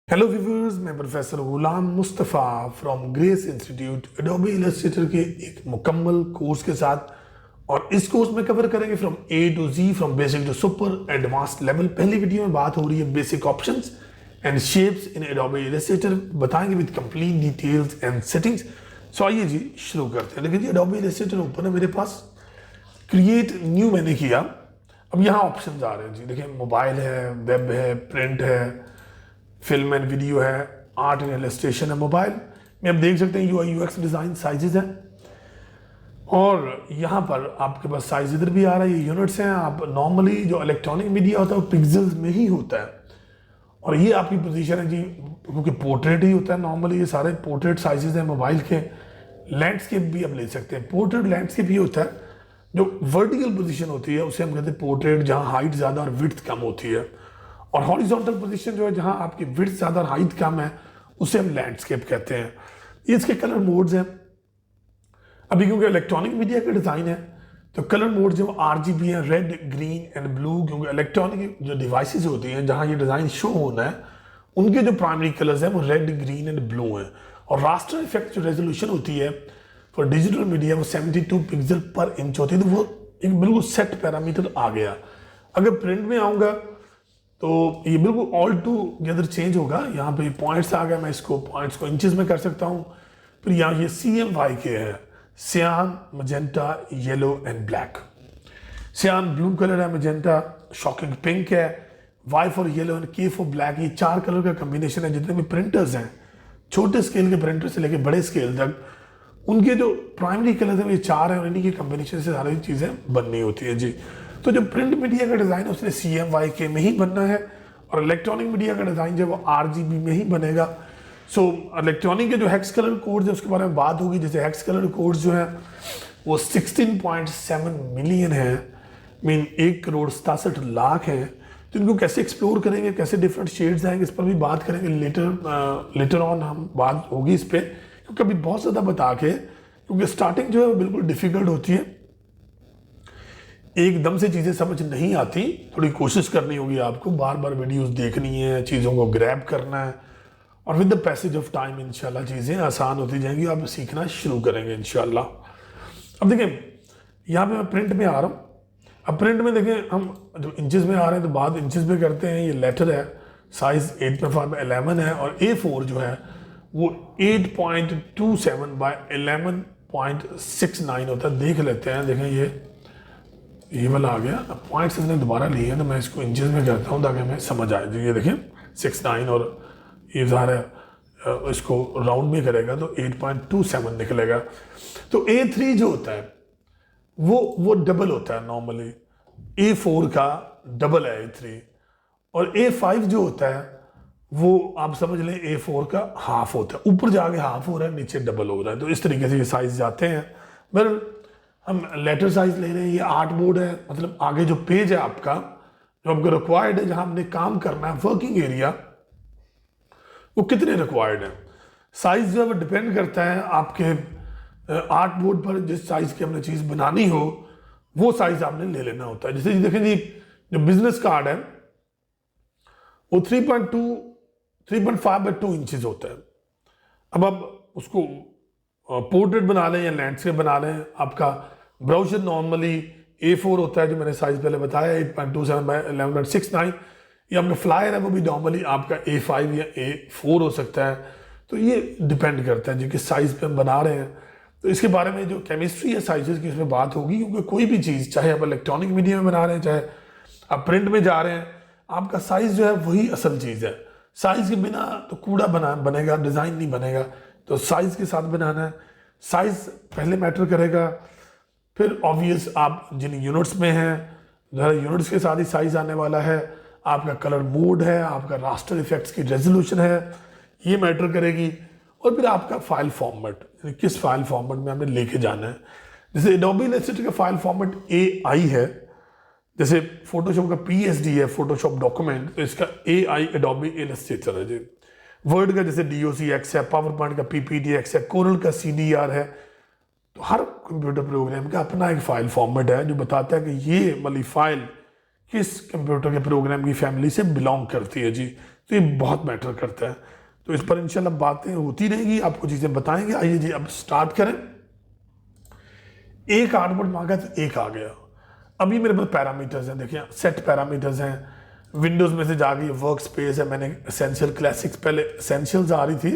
Hello viewers, मैं professor Ghulam Mustafa from grace institute Adobe Illustrator के एक मुकम्मल कोर्स के साथ। और इस कोर्स में कवर करेंगे from A to G, from basic to super advanced level. पहली वीडियो में बात हो रही है basic options and shapes in Adobe Illustrator, बताएंगे with complete details and settings. So आइए जी शुरू करते हैं। देखिए जी, एडोबी इलस्ट्रेटर ओपन है मेरे पास, क्रिएट न्यू मैंने किया। अब यहाँ ऑप्शन आ रहे हैं जी, देखिए मोबाइल है, वेब है, प्रिंट है, फिल्म एंड वीडियो है, आर्ट एंड इलस्ट्रेशन है। मोबाइल में आप देख सकते हैं यूआई यूएक्स डिज़ाइन साइजेस हैं, और यहाँ पर आपके पास साइज इधर भी आ रहा है, ये यूनिट्स हैं। आप नॉर्मली जो इलेक्ट्रॉनिक मीडिया होता है वो पिक्सल्स में ही होता है, और ये आपकी पोजीशन है जी, क्योंकि पोर्ट्रेट ही होता है नॉर्मली। ये सारे पोर्ट्रेट साइजेस हैं मोबाइल के। लैंडस्केप भी आप ले सकते हैं, पोर्ट्रेट लैंडस्केप ही होता है। जो वर्टिकल पोजीशन होती है उसे हम कहते हैं पोर्ट्रेट, जहाँ हाइट ज़्यादा और विड्थ कम होती है। और हॉरिजॉन्टल पोजीशन जो है, जहां आपकी विड्थ ज्यादा और हाइट कम है, उसे हम लैंडस्केप कहते हैं। ये इसके कलर मोड्स हैं। अभी क्योंकि इलेक्ट्रॉनिक मीडिया का डिजाइन है तो कलर मोड जो RGB है, रेड, ग्रीन एंड ब्लू। क्योंकि इलेक्ट्रॉनिक जो डिवाइसेस होती हैं जहां ये डिजाइन शो होना है, उनके जो प्राइमरी कलर्स हैं वो रेड, ग्रीन एंड ब्लू हैं। और रास्टर इफेक्ट जो रेजोल्यूशन होती है फॉर डिजिटल मीडिया वो 72 पिक्सल पर इंच होती है। तो वो एक बिल्कुल सेट पैरामीटर आ गया। अगर प्रिंट में आऊँगा तो ये बिल्कुल ऑल टू गेदर चेंज होगा। यहाँ पे पॉइंट्स आ गया, मैं इसको पॉइंट्स को इंचेस में कर सकता हूँ। फिर यहाँ ये CMYK है, सियान, मजेंटा, येलो एंड ब्लैक। सियान ब्लू कलर है, मजेंटा शॉकिंग पिंक है, Y for yellow and K for black. ये चार कलर का कॉम्बिनेशन है। जितने भी प्रिंटर्स हैं, छोटे स्केल के प्रिंटर से लेकर बड़े स्केल तक, उनके जो प्राइमरी कलर है ये चार है, और इन्हीं के कॉम्बिनेशन से सारी चीज़ें बननी होती है जी। तो जो प्रिंट मीडिया का डिज़ाइन है उसने CMYK में ही बनना है, और इलेक्ट्रॉनिक मीडिया का डिज़ाइन जो है वो RGB में ही बनेगा। सो इलेक्ट्रॉनिक के जो हेक्स कलर कोड्स है उसके बारे में बात होगी। जैसे हेक्स कलर कोड्स जो है वो 16.7 मिलियन है, मीन 1,67,00,000 है। तो इनको कैसे एक्सप्लोर करेंगे, कैसे डिफरेंट शेड्स आएंगे, इस पर भी बात करेंगे लेटर ऑन। हम बात होगी इस पर, क्योंकि अभी बहुत ज़्यादा बता के, क्योंकि स्टार्टिंग जो है वो बिल्कुल डिफिकल्ट होती है, एकदम से चीज़ें समझ नहीं आती। थोड़ी कोशिश करनी होगी आपको, बार बार वीडियोस देखनी है, चीज़ों को ग्रैब करना है, और with the passage of time इंशाल्लाह चीज़ें आसान होती जाएंगी, आप सीखना शुरू करेंगे इंशाल्लाह। अब देखें यहाँ पे मैं प्रिंट में आ रहा हूँ। अब प्रिंट में देखें, हम जो इंचेस में आ रहे हैं तो बात इंचेस में करते हैं। ये लेटर है, साइज 8x11 है, और A4 जो है वो 8.27 बाय 11.69 होता है। देख लेते हैं, देखें ये वाला आ गया। अब पॉइंट्स इसने दोबारा लिए हैं तो मैं इसको इंचेस में करता हूँ ताकि हमें समझ आए। जो ये देखें 69, और ये ज़ाहिर है इसको राउंड में करेगा तो 8.27 निकलेगा। तो A3 जो होता है वो डबल होता है नॉर्मली, A4 का डबल है A3। और A5 जो होता है वो आप समझ लें A4 का हाफ होता है। ऊपर जाके हाफ हो रहा है, नीचे डबल हो रहा है। तो इस तरीके से ये साइज जाते हैं। बहरहाल हम लेटर साइज ले रहे हैं। ये आर्ट बोर्ड है, मतलब आगे जो पेज है आपका, जो आपको रिक्वायर्ड है, जहां हमने काम करना है, वर्किंग एरिया, वो कितने रिक्वायर्ड है। साइज जो है वो डिपेंड करता है आपके आर्ट बोर्ड पर। जिस साइज की हमने चीज बनानी हो वो साइज आपने ले लेना होता है। जैसे देखें जी, जो बिजनेस कार्ड है वो 3.5 बाय 2 इंचेस होता है। अब आप उसको पोर्ट्रेट बना लें या लैंडस्केप बना लें, आपका ब्राउजर नॉर्मली A4 होता है, जो मैंने साइज पहले बताया 8.27 बाय 11.69। ये आपका फ्लायर है वो भी नॉर्मली आपका A5 या A4 हो सकता है। तो ये डिपेंड करता है जी किस साइज पे हम बना रहे हैं। तो इसके बारे में जो केमिस्ट्री है साइजेस की, उसमें बात होगी। क्योंकि कोई भी चीज़, चाहे आप इलेक्ट्रॉनिक मीडिया में बना रहे हैं, चाहे आप प्रिंट में जा रहे हैं, आपका साइज जो है वही असल चीज़ है। साइज के बिना तो कूड़ा बनेगा, डिज़ाइन नहीं बनेगा। तो साइज के साथ बनाना है, साइज पहले मैटर करेगा। फिर ऑब्वियस आप जिन यूनिट्स में हैं, यूनिट्स के साथ ही साइज आने वाला है। आपका कलर मोड है, आपका रास्टर इफेक्ट्स की रेजोल्यूशन है, ये मैटर करेगी। और फिर आपका फाइल फॉर्मेट, किस फाइल फॉर्मेट में हमें लेके जाना है। जैसे एडोबी इलस्ट्रेटर का फाइल फॉर्मेट AI है, जैसे फोटोशॉप का PSD है, फोटोशॉप डॉक्यूमेंट, तो इसका AI एडोबी इलस्ट्रेटर है जी। वर्ड का जैसे DOCX है, पावर पॉइंट का PPTX है, कोरल का CDR है। तो हर कंप्यूटर प्रोग्राम का अपना एक फाइल फॉर्मेट है जो बताता है कि ये वाली फाइल किस कंप्यूटर के प्रोग्राम की फैमिली से बिलोंग करती है जी। तो ये बहुत मैटर करता है। तो इस पर इंशाल्लाह बातें होती रहेंगी, आपको चीज़ें बताएंगे। आइए जी अब स्टार्ट करें। एक आर्टबोर्ड मांगा तो एक आ गया। अभी मेरे पास पैरामीटर्स हैं, देखिए सेट पैरामीटर्स हैं। विंडोज़ में से जा गई वर्क स्पेस है, मैंने एसेंशियल क्लासिक्स, पहले एसेंशियल्स आ रही थी,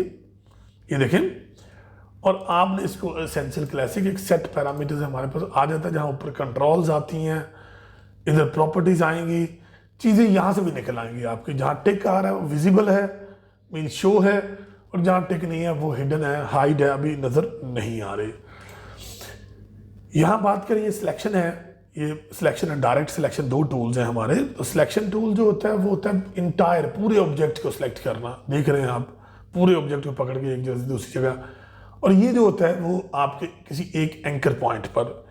ये देखें, और आपने इसको एसेंशियल क्लासिक एक सेट पैरामीटर्स हमारे पास आ जाता है, जहाँ ऊपर कंट्रोल्स आती हैं, इधर प्रॉपर्टीज आएंगी, चीज़ें यहाँ से भी निकल आएंगी आपकी। जहाँ टिक आ रहा है वो विजिबल है, मीन शो है, और जहाँ टिक नहीं है वो हिडन है, हाइड है, अभी नज़र नहीं आ रही। यहाँ बात करें, ये सिलेक्शन है, ये सिलेक्शन है, डायरेक्ट सिलेक्शन, दो टूल्स हैं हमारे। तो सिलेक्शन टूल जो होता है वो होता है इंटायर पूरे ऑब्जेक्ट को सिलेक्ट करना, देख रहे हैं आप, पूरे ऑब्जेक्ट को पकड़ के एक जगह से दूसरी जगह। और ये जो होता है वो आपके किसी एक एंकर पॉइंट पर,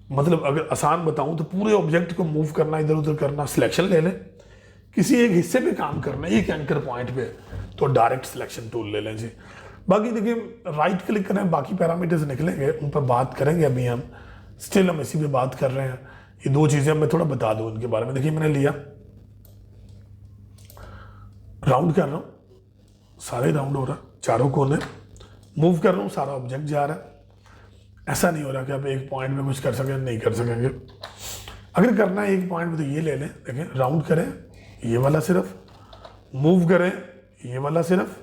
मतलब अगर आसान बताऊं तो पूरे ऑब्जेक्ट को मूव करना, इधर उधर करना, सिलेक्शन ले लें, किसी एक हिस्से पे काम करना है एक एंकर पॉइंट पे, तो डायरेक्ट सिलेक्शन टूल ले लें जी। बाकी देखिए राइट क्लिक करें, बाकी पैरामीटर्स निकलेंगे, उन पर बात करेंगे। अभी हम स्टिल हम इसी पे बात कर रहे हैं। ये दो चीज़ें मैं थोड़ा बता दूं उनके बारे में। देखिए मैंने लिया, राउंड कर रहा हूँ, सारे राउंड हो रहा है, चारों कोने मूव कर रहा हूँ, सारा ऑब्जेक्ट जा रहा है। ऐसा नहीं हो रहा कि आप एक पॉइंट में कुछ कर सकें, नहीं कर सकेंगे। अगर करना है एक पॉइंट में तो ये ले लें, देखें राउंड करें ये वाला सिर्फ, मूव करें ये वाला सिर्फ,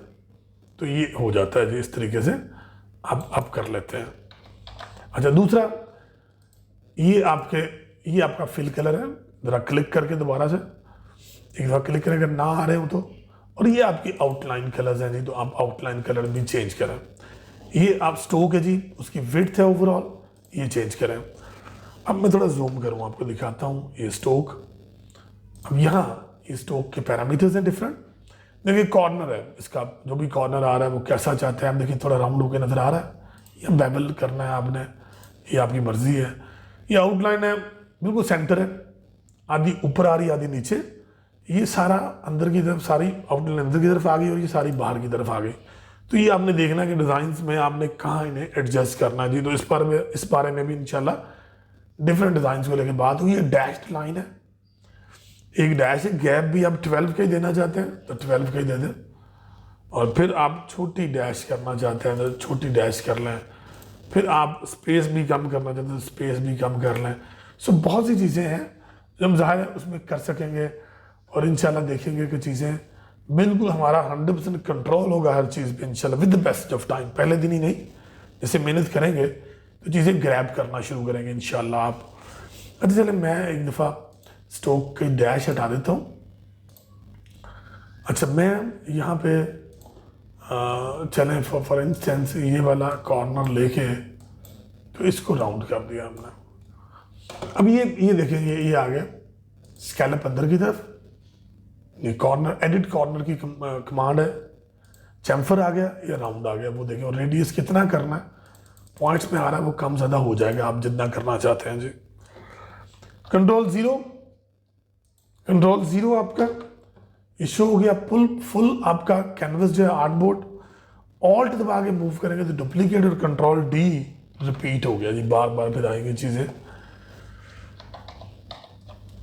तो ये हो जाता है जी। इस तरीके से आप कर लेते हैं। अच्छा दूसरा, ये आपका फिल कलर है, ज़रा क्लिक करके दोबारा से एक दफ़ा क्लिक करें अगर ना आ रहे हो तो। और ये आपकी आउटलाइन कलर्स हैं जी, तो आप आउटलाइन कलर भी चेंज करें। ये आप स्टोक है जी, उसकी विड्थ है ओवरऑल, ये चेंज करें। अब मैं थोड़ा जूम करूँ, आपको दिखाता हूँ ये स्टोक। अब यहाँ ये स्टोक के पैरामीटर्स हैं डिफरेंट। देखिए कॉर्नर है, इसका जो भी कॉर्नर आ रहा है वो कैसा चाहते हैं आप, देखिए थोड़ा राउंड होकर नज़र आ रहा है या बेबल करना है आपने, ये आपकी मर्जी है। ये आउटलाइन है, बिल्कुल सेंटर है, आधी ऊपर आ रही आधी नीचे। ये सारा अंदर की तरफ, सारी आउटलाइन अंदर की तरफ आ गई और ये सारी बाहर की तरफ आ गई। तो ये आपने देखना कि डिज़ाइंस में आपने कहाँ इन्हें एडजस्ट करना है जी। तो इस बारे में भी इंशाल्लाह डिफरेंट डिज़ाइंस को लेकर बात हुई। ये डैश्ड लाइन है, एक डैश है, गैप भी आप 12 का ही देना चाहते हैं तो 12 का ही दे दें, और फिर आप छोटी डैश करना चाहते हैं तो छोटी डैश कर लें, फिर आप स्पेस भी कम करना चाहते हैं तो स्पेस भी कम कर लें। सो बहुत सी चीज़ें हैं जो हम ज़ाहिर है उसमें कर सकेंगे, और इंशाल्लाह देखेंगे कि चीज़ें बिल्कुल हमारा 100% कंट्रोल होगा हर चीज़ पे इंशाल्लाह, with the best of time. पहले दिन ही नहीं, जैसे मेहनत करेंगे तो चीज़ें ग्रैब करना शुरू करेंगे इंशाल्लाह आप। अच्छा चले मैं एक दफ़ा स्टोक की डैश हटा देता हूँ। अच्छा मैं यहाँ पे चलें फॉर इंस्टेंस ये वाला कॉर्नर लेके तो इसको राउंड कर दिया हमने। अब ये देखें ये आ गया स्कैलप अंदर की तरफ, ये कॉर्नर एडिट कॉर्नर की कमांड है, चैम्फर आ गया या राउंड आ गया वो देखें। और रेडियस कितना करना है, पॉइंट्स में आ रहा है वो कम ज़्यादा हो जाएगा आप जितना करना चाहते हैं जी। कंट्रोल जीरो आपका ये शो हो गया। फुल आपका कैनवस जो है आर्टबोर्ड, ऑल्ट दबा के मूव करेंगे तो डुप्लीकेट, और कंट्रोल डी रिपीट हो गया जी, बार बार फिर आएंगी चीज़ें।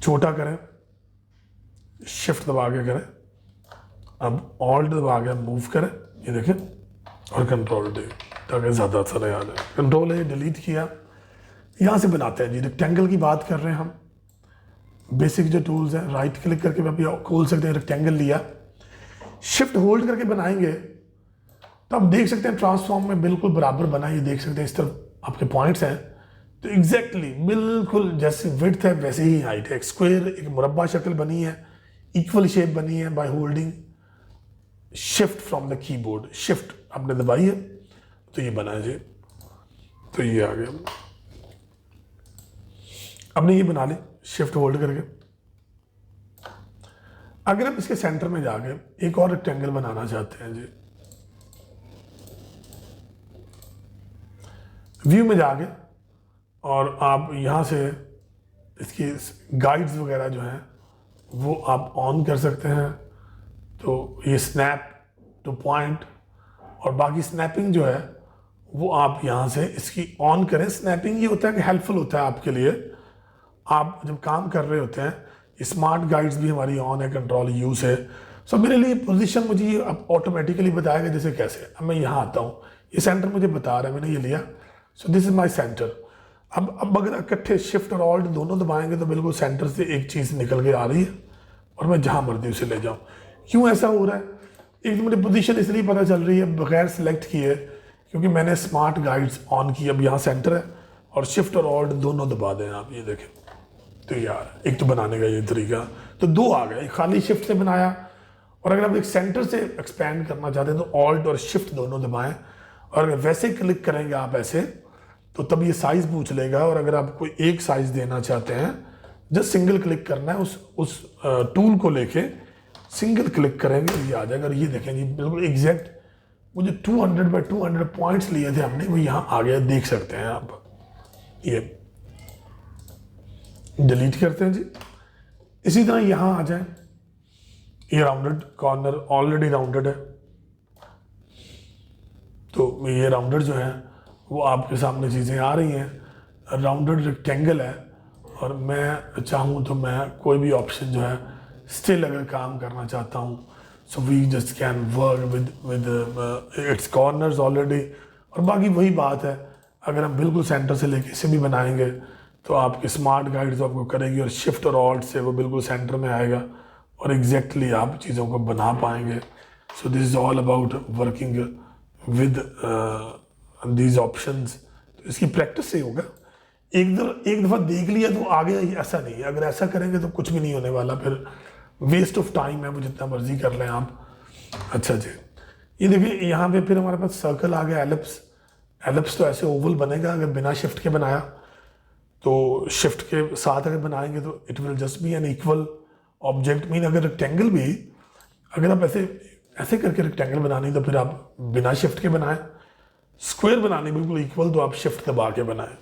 छोटा करें, शिफ्ट दबा के करें, अब ऑल्ट दबा के मूव करें, ये देखें, और कंट्रोल डी ताकि ज़्यादा अच्छा याद है। कंट्रोल ए डिलीट किया, यहाँ से बनाते हैं जी। रेक्टेंगल की बात कर रहे हैं हम, बेसिक जो टूल्स हैं, राइट क्लिक करके आप खोल सकते हैं, रेक्टेंगल लिया, शिफ्ट होल्ड करके बनाएंगे तो आप देख सकते हैं ट्रांसफॉर्म में बिल्कुल बराबर बना। ये देख सकते हैं इस तरफ आपके पॉइंट्स हैं, तो एग्जैक्टली बिल्कुल जैसे विड्थ है वैसे ही हाइट है। एक स्क्वायर, एक मुरब्बा शक्ल बनी है, इक्वल शेप बनी है by holding shift from the keyboard. Shift आपने दबाई है तो ये बना है जी, तो ये आ गया। आपने ये बना ले शिफ्ट होल्ड करके। अगर आप इसके सेंटर में जाके एक और रेक्टेंगल बनाना चाहते हैं जी, व्यू में जाके, और आप यहाँ से इसकी गाइड्स वगैरह जो हैं वो आप ऑन कर सकते हैं। तो ये स्नैप टू पॉइंट और बाकी स्नैपिंग जो है वो आप यहाँ से इसकी ऑन करें। स्नैपिंग ये होता है कि हेल्पफुल होता है आपके लिए, आप जब काम कर रहे होते हैं। स्मार्ट गाइड्स भी हमारी ऑन है, कंट्रोल यू से, सो मेरे लिए पोजीशन मुझे ये अब ऑटोमेटिकली बताएगा जैसे कैसे। अब मैं यहाँ आता हूँ, ये सेंटर मुझे बता रहा है, मैंने ये लिया। सो दिस इज माई सेंटर। अब अगर इकट्ठे शिफ्ट और ऑल्ट दोनों दबाएंगे तो बिल्कुल सेंटर से एक चीज़ निकल के आ रही है और मैं जहाँ मर्जी उसे ले जाऊँ। क्यों ऐसा हो रहा है? एक तो मुझे पोजीशन इसलिए पता चल रही है बगैर सेलेक्ट किए, क्योंकि मैंने स्मार्ट गाइड्स ऑन की। अब यहाँ सेंटर है और शिफ्ट और ऑल्ट दोनों दबा दें आप, ये देखें। तो यार एक तो बनाने का ये तरीका, तो दो आ गए। खाली शिफ्ट से बनाया, और अगर आप एक सेंटर से एक्सपैंड करना चाहते हैं तो ऑल्ट और शिफ्ट दोनों दबाएं, और अगर वैसे क्लिक करेंगे आप ऐसे तो तब ये साइज पूछ लेगा। और अगर आप कोई एक साइज देना चाहते हैं, जस्ट सिंगल क्लिक करना है, उस टूल को लेके सिंगल क्लिक करेंगे, ये आ जाएगा। और ये देखें जी बिल्कुल एग्जैक्ट मुझे 200 बाई 200 पॉइंट्स लिए थे हमने, वो यहाँ आ गया, देख सकते हैं आप। ये डिलीट करते हैं जी। इसी तरह यहाँ आ जाए, ये राउंडेड कॉर्नर ऑलरेडी राउंडेड है, तो ये राउंडेड जो है वो आपके सामने चीज़ें आ रही हैं। राउंडेड रेक्टेंगल है, और मैं चाहूँ तो मैं कोई भी ऑप्शन जो है स्टिल अगर काम करना चाहता हूँ, so we just can work with its corners already. और बाकी वही बात है, अगर हम बिल्कुल सेंटर से लेके इसे भी बनाएंगे तो आपकी स्मार्ट गाइड जो आपको करेगी, और शिफ्ट और ऑल्ट से वो बिल्कुल सेंटर में आएगा और एग्जैक्टली आप चीज़ों को बना पाएंगे। So this is all about working with these options. तो इसकी प्रैक्टिस से होगा। एक दफ़ा देख लिया तो आगे ऐसा नहीं है। अगर ऐसा करेंगे तो कुछ भी नहीं होने वाला, फिर वेस्ट ऑफ टाइम है, वो जितना मर्जी कर लें आप। अच्छा जी, ये देखिए यहाँ पे फिर हमारे पास सर्कल आ गया, एलिप्स। एलिप्स तो ऐसे ओवल बनेगा अगर बिना शिफ्ट के बनाया, तो शिफ्ट के साथ अगर बनाएंगे तो it will just be an equal object. Mean अगर रेक्टेंगल भी अगर आप ऐसे करके रेक्टेंगल बनानी तो फिर आप बिना शिफ्ट के बनाएं। स्क्वायर बनानी बिल्कुल इक्वल तो आप शिफ्ट दबा के बनाएं।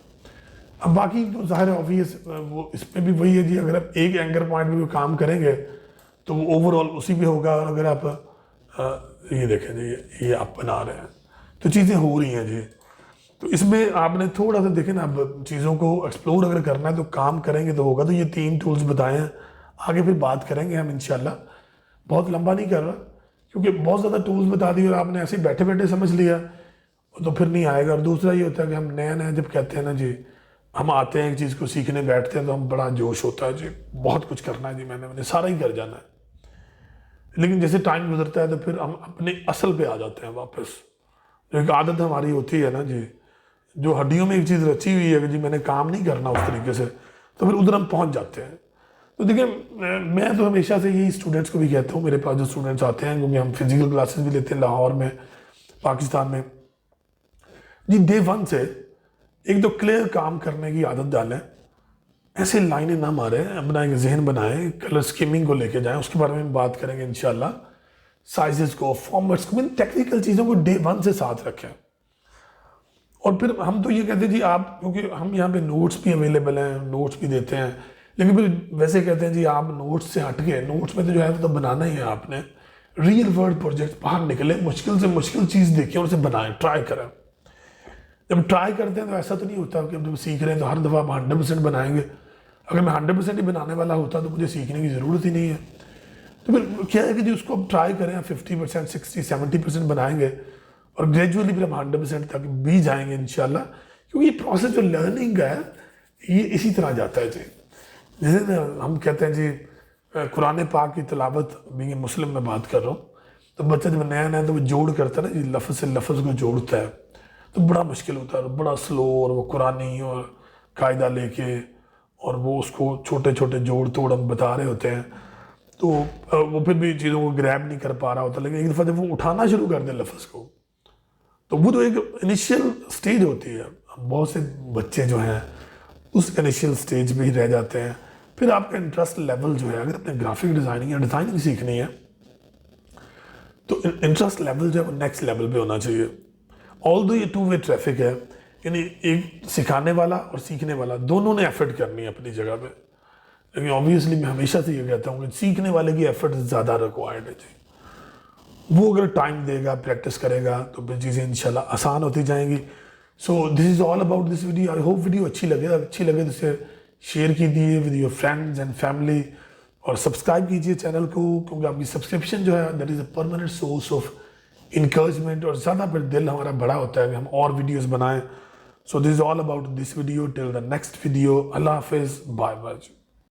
अब बाकी तो ज़ाहिर ऑब्वियस वो इस पर भी वही है जी, अगर आप एक एंकर पॉइंट में काम करेंगे तो वो ओवरऑल उसी पे होगा। और अगर आप ये देखें जी, ये आप बना रहे हैं तो चीज़ें हो रही हैं जी। तो इसमें आपने थोड़ा सा देखें ना, अब चीज़ों को एक्सप्लोर अगर करना है तो काम करेंगे तो होगा। तो ये 3 टूल्स बताए हैं, आगे फिर बात करेंगे हम इंशाल्लाह। बहुत लंबा नहीं कर रहा, क्योंकि बहुत ज़्यादा टूल्स बता दिए और आपने ऐसे बैठे बैठे समझ लिया तो फिर नहीं आएगा। और दूसरा ये होता है कि हम नया नया जब कहते हैं ना जी, हम आते हैं एक चीज़ को सीखने बैठते हैं तो हम बड़ा जोश होता है जी, बहुत कुछ करना है जी, मैंने सारा ही कर जाना है। लेकिन जैसे टाइम गुजरता है तो फिर हम अपने असल पे आ जाते हैं वापस। जो एक आदत हमारी होती है ना जी, जो हड्डियों में एक चीज़ रची हुई है कि जी मैंने काम नहीं करना उस तरीके से, तो फिर उधर हम पहुंच जाते हैं। तो देखिए, मैं तो हमेशा से यही स्टूडेंट्स को भी कहता हूँ, मेरे पास जो स्टूडेंट्स आते हैं, क्योंकि हम फिजिकल क्लासेस भी लेते हैं लाहौर में, पाकिस्तान में जी, डे 1 से एक तो क्लियर काम करने की आदत डालें। ऐसे लाइनें ना मारें, अपना एक जहन बनाएं, कलर स्कीमिंग को लेके जाएं, उसके बारे में बात करेंगे इंशाल्लाह। साइजेस को, फॉर्मेट्स को, टेक्निकल चीज़ों को डे 1 से साथ रखें। और फिर हम तो ये कहते हैं जी आप, क्योंकि हम यहाँ पे नोट्स भी अवेलेबल हैं, नोट्स भी देते हैं, लेकिन फिर वैसे कहते हैं जी आप नोट्स से हट के, नोट्स में तो जो है तो बनाना ही है आपने। रियल वर्ल्ड प्रोजेक्ट बाहर निकले, मुश्किल से मुश्किल चीज़ देखें और उसे बनाएं, ट्राई करें। जब ट्राई करते हैं तो ऐसा तो नहीं होता कि जब सीख रहे हैं तो हर दफ़ा आप 100% बनाएंगे। अगर मैं 100% ही बनाने वाला होता तो मुझे सीखने की ज़रूरत ही नहीं है। तो फिर क्या है कि जी उसको आप ट्राई करें, 50%, 60, 70% बनाएंगे और ग्रेजुअली फिर हम 100% तक भी जाएंगे इंशाल्लाह। क्योंकि ये प्रोसेस जो लर्निंग है ये इसी तरह जाता है जी। जैसे हम कहते हैं जी कुरान पाक की तिलावत, भी मुस्लिम में बात कर रहा हूँ, तो बच्चा जब नया नया तो वो जोड़ करता है ना जी, लफ्ज़ से लफ्ज़ को जोड़ता है, तो बड़ा मुश्किल होता है, बड़ा स्लो, और वो कुरानी और कायदा लेके और वो उसको छोटे छोटे जोड़ तोड़ हम बता रहे होते हैं, तो वो फिर भी चीज़ों को ग्रैब नहीं कर पा रहा होता। लेकिन एक दफ़ा जब वो उठाना शुरू कर दे लफ्ज़ को, तो वो तो एक इनिशियल स्टेज होती है। बहुत से बच्चे जो हैं उस इनिशियल स्टेज में ही रह जाते हैं। फिर आपका इंटरेस्ट लेवल जो है, अगर अपने ग्राफिक डिज़ाइनिंग या डिज़ाइनिंग सीखनी है तो इंटरेस्ट लेवल जो है वो नेक्स्ट लेवल पे होना चाहिए। ऑल्दो ये 2 वे ट्रैफिक है, यानी एक सिखाने वाला और सीखने वाला दोनों ने एफर्ट करनी है अपनी जगह पे। लेकिन ऑब्वियसली मैं हमेशा से ये कहता हूँ कि सीखने वाले की एफर्ट ज़्यादा रिक्वायर्ड है जी। वो अगर टाइम देगा, प्रैक्टिस करेगा, तो फिर चीज़ें इंशाल्लाह आसान होती जाएंगी। So this is all about this video. I hope video अच्छी लगे तो इसे शेयर कीजिए with your friends and family. और सब्सक्राइब कीजिए चैनल को, क्योंकि आपकी सब्सक्रिप्शन जो है that is a permanent source of encouragement, और ज़्यादा फिर दिल हमारा बड़ा होता है कि हम और वीडियोस बनाएं. So this is all about this video. Till the next video, अल्लाह हाफिज़, बाय बाय.